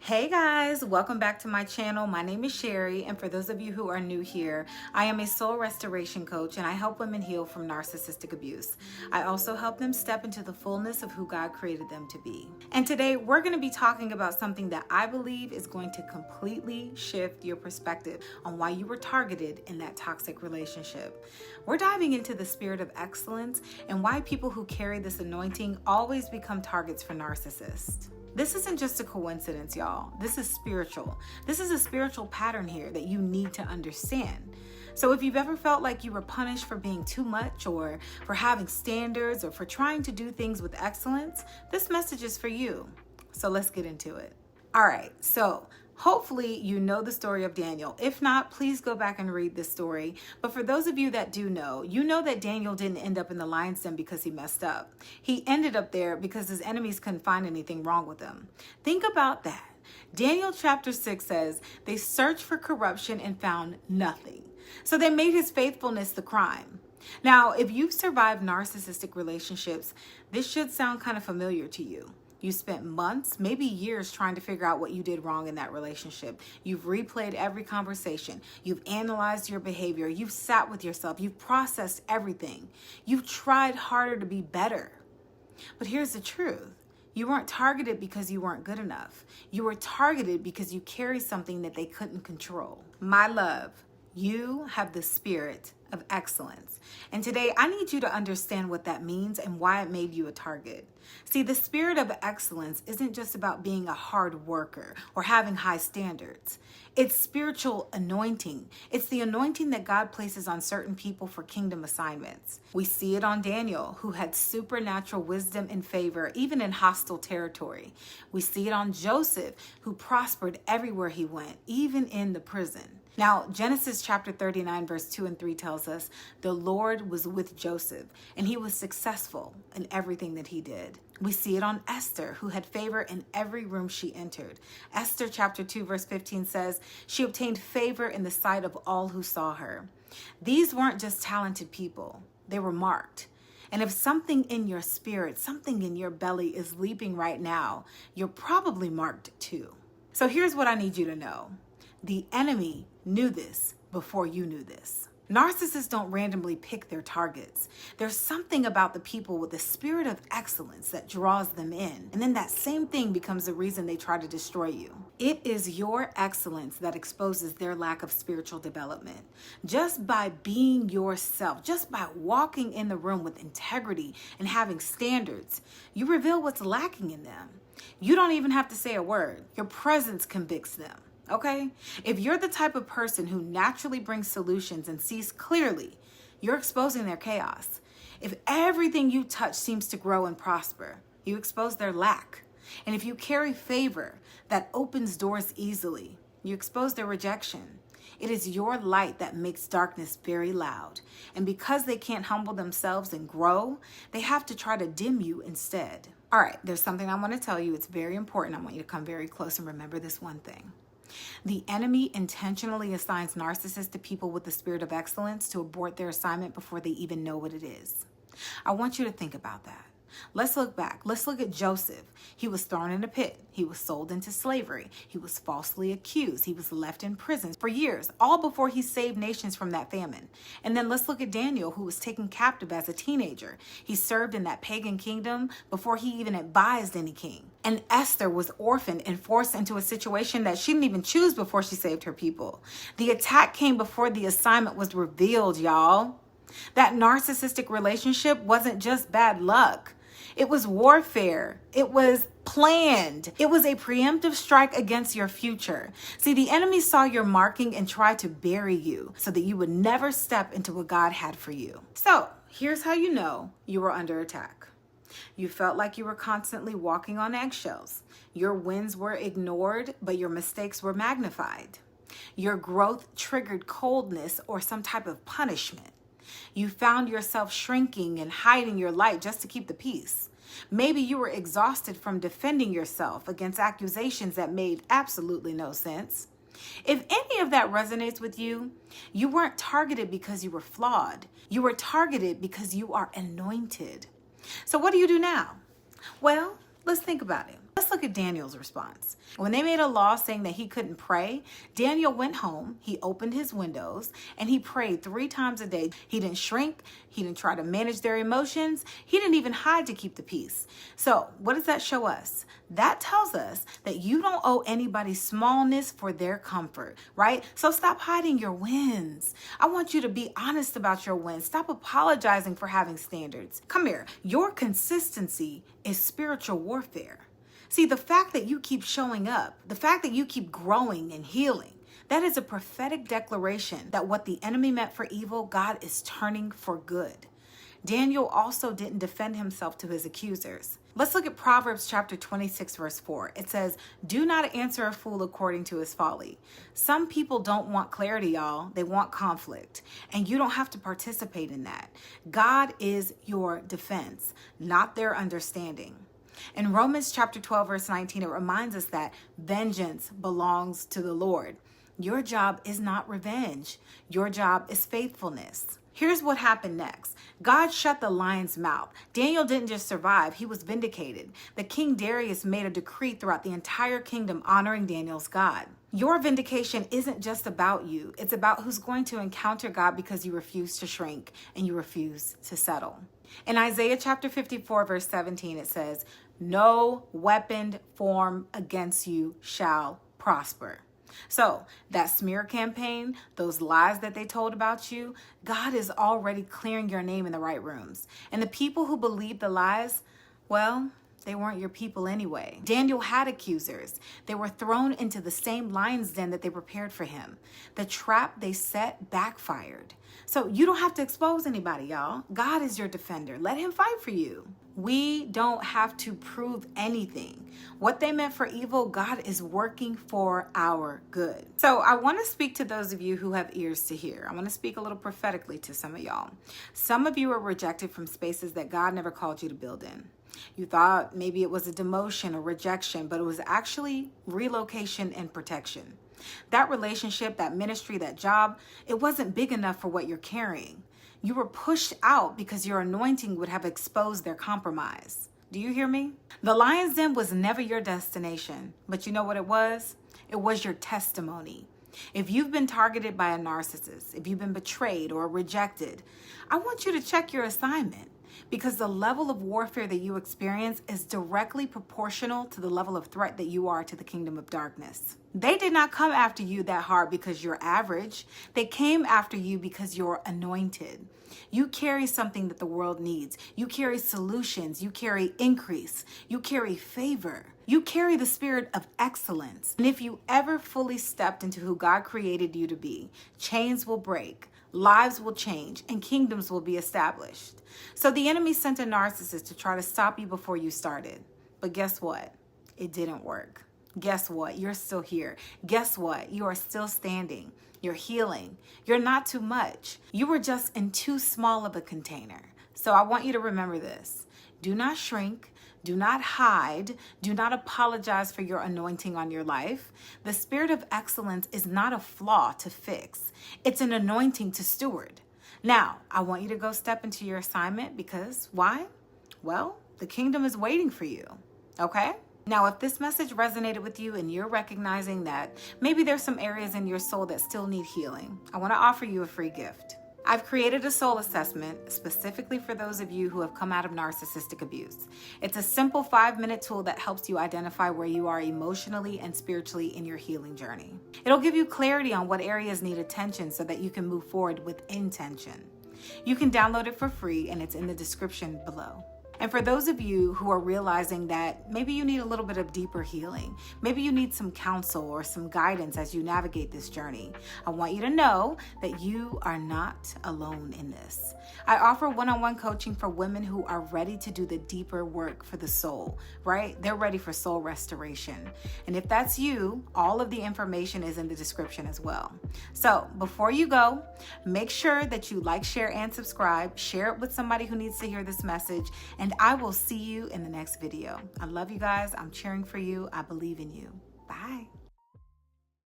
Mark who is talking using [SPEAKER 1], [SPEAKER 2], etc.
[SPEAKER 1] Hey guys, welcome back to my channel. My name is Sherry, and for those of you who are new here, I am a soul restoration coach and I help women heal from narcissistic abuse. I also help them step into the fullness of who God created them to be. And today we're going to be talking about something that I believe is going to completely shift your perspective on why you were targeted in that toxic relationship. We're diving into the spirit of excellence and why people who carry this anointing always become targets for narcissists. This isn't just a coincidence, y'all. This is spiritual. This is a spiritual pattern here that you need to understand. So if you've ever felt like you were punished for being too much or for having standards or for trying to do things with excellence, this message is for you. So let's get into it. All right, so hopefully you know the story of Daniel. If not, please go back and read this story. But for those of you that do know, you know that Daniel didn't end up in the lion's den because he messed up. He ended up there because his enemies couldn't find anything wrong with him. Think about that. Daniel chapter 6 says they searched for corruption and found nothing. So they made his faithfulness the crime. Now, if you've survived narcissistic relationships, this should sound kind of familiar to you. You spent months, maybe years trying to figure out what you did wrong in that relationship. You've replayed every conversation. You've analyzed your behavior. You've sat with yourself. You've processed everything. You've tried harder to be better. But here's the truth. You weren't targeted because you weren't good enough. You were targeted because you carry something that they couldn't control. My love, you have the spirit of excellence. And today I need you to understand what that means and why it made you a target. See, the spirit of excellence isn't just about being a hard worker or having high standards. It's spiritual anointing. It's the anointing that God places on certain people for kingdom assignments. We see it on Daniel, who had supernatural wisdom and favor, even in hostile territory. We see it on Joseph, who prospered everywhere he went, even in the prison. Now, Genesis chapter 39, verse 2 and 3 tells us the Lord was with Joseph, and he was successful in everything that he did. We see it on Esther, who had favor in every room she entered. Esther chapter 2, verse 15 says, she obtained favor in the sight of all who saw her. These weren't just talented people. They were marked. And if something in your spirit, something in your belly is leaping right now, you're probably marked too. So here's what I need you to know. The enemy knew this before you knew this. Narcissists don't randomly pick their targets. There's something about the people with the spirit of excellence that draws them in. And then that same thing becomes the reason they try to destroy you. It is your excellence that exposes their lack of spiritual development. Just by being yourself, just by walking in the room with integrity and having standards, you reveal what's lacking in them. You don't even have to say a word. Your presence convicts them. Okay? If you're the type of person who naturally brings solutions and sees clearly, you're exposing their chaos. If everything you touch seems to grow and prosper, you expose their lack. And if you carry favor that opens doors easily, you expose their rejection. It is your light that makes darkness very loud. And because they can't humble themselves and grow, they have to try to dim you instead. All right, there's something I want to tell you. It's very important. I want you to come very close and remember this one thing. The enemy intentionally assigns narcissists to people with the spirit of excellence to abort their assignment before they even know what it is. I want you to think about that. Let's look back. Let's look at Joseph. He was thrown in a pit. He was sold into slavery. He was falsely accused. He was left in prison for years, all before he saved nations from that famine. And then let's look at Daniel, who was taken captive as a teenager. He served in that pagan kingdom before he even advised any king. And Esther was orphaned and forced into a situation that she didn't even choose before she saved her people. The attack came before the assignment was revealed, y'all. That narcissistic relationship wasn't just bad luck. It was warfare. It was planned. It was a preemptive strike against your future. See, the enemy saw your marking and tried to bury you so that you would never step into what God had for you. So here's how you know you were under attack. You felt like you were constantly walking on eggshells. Your wins were ignored, but your mistakes were magnified. Your growth triggered coldness or some type of punishment. You found yourself shrinking and hiding your light just to keep the peace. Maybe you were exhausted from defending yourself against accusations that made absolutely no sense. If any of that resonates with you, you weren't targeted because you were flawed. You were targeted because you are anointed. So what do you do now? Well, let's think about it. Let's let's look at Daniel's response. When they made a law saying that he couldn't pray, Daniel went home, he opened his windows, and he prayed 3 times a day. He didn't shrink, he didn't try to manage their emotions, he didn't even hide to keep the peace. So what does that show us? That tells us that you don't owe anybody smallness for their comfort, right? So stop hiding your wins. I want you to be honest about your wins. Stop apologizing for having standards. Come here. Your consistency is spiritual warfare. See, the fact that you keep showing up, the fact that you keep growing and healing, that is a prophetic declaration that what the enemy meant for evil, God is turning for good. Daniel also didn't defend himself to his accusers. Let's look at Proverbs chapter 26, verse 4. It says, "Do not answer a fool according to his folly." Some people don't want clarity, y'all. They want conflict. And you don't have to participate in that. God is your defense, not their understanding. In Romans chapter 12, verse 19, it reminds us that vengeance belongs to the Lord. Your job is not revenge. Your job is faithfulness. Here's what happened next. God shut the lion's mouth. Daniel didn't just survive, he was vindicated. The King Darius made a decree throughout the entire kingdom honoring Daniel's God. Your vindication isn't just about you. It's about who's going to encounter God because you refuse to shrink and you refuse to settle. In Isaiah chapter 54, verse 17, it says, "No weapon formed against you shall prosper." So that smear campaign, those lies that they told about you, God is already clearing your name in the right rooms. And the people who believed the lies, well, they weren't your people anyway. Daniel had accusers. They were thrown into the same lion's den that they prepared for him. The trap they set backfired. So you don't have to expose anybody, y'all. God is your defender. Let him fight for you. We don't have to prove anything. What they meant for evil, God is working for our good. So I want to speak to those of you who have ears to hear. I want to speak a little prophetically to some of y'all. Some of you are rejected from spaces that God never called you to build in. You thought maybe it was a demotion or rejection, but it was actually relocation and protection. That relationship, that ministry, that job, it wasn't big enough for what you're carrying. You were pushed out because your anointing would have exposed their compromise. Do you hear me? The lion's den was never your destination, but you know what it was? It was your testimony. If you've been targeted by a narcissist, if you've been betrayed or rejected, I want you to check your assignment, because the level of warfare that you experience is directly proportional to the level of threat that you are to the kingdom of darkness. They did not come after you that hard because you're average. They came after you because you're anointed. You carry something that the world needs. You carry solutions. You carry increase. You carry favor. You carry the spirit of excellence. And if you ever fully stepped into who God created you to be, chains will break, lives will change, and kingdoms will be established. So the enemy sent a narcissist to try to stop you before you started. But guess what? It didn't work. Guess what? You're still here. Guess what? You are still standing. You're healing. You're not too much. You were just in too small of a container. So I want you to remember this. Do not shrink. Do not hide. Do not apologize for your anointing on your life. The spirit of excellence is not a flaw to fix. It's an anointing to steward. Now, I want you to go step into your assignment because why? Well, the kingdom is waiting for you. Okay? Now, if this message resonated with you and you're recognizing that maybe there's some areas in your soul that still need healing, I want to offer you a free gift. I've created a soul assessment specifically for those of you who have come out of narcissistic abuse. It's a simple 5-minute tool that helps you identify where you are emotionally and spiritually in your healing journey. It'll give you clarity on what areas need attention so that you can move forward with intention. You can download it for free and it's in the description below. And for those of you who are realizing that maybe you need a little bit of deeper healing, maybe you need some counsel or some guidance as you navigate this journey, I want you to know that you are not alone in this. I offer one-on-one coaching for women who are ready to do the deeper work for the soul, right? They're ready for soul restoration. And if that's you, all of the information is in the description as well. So before you go, make sure that you like, share, and subscribe. Share it with somebody who needs to hear this message. And I will see you in the next video. I love you guys. I'm cheering for you. I believe in you. Bye.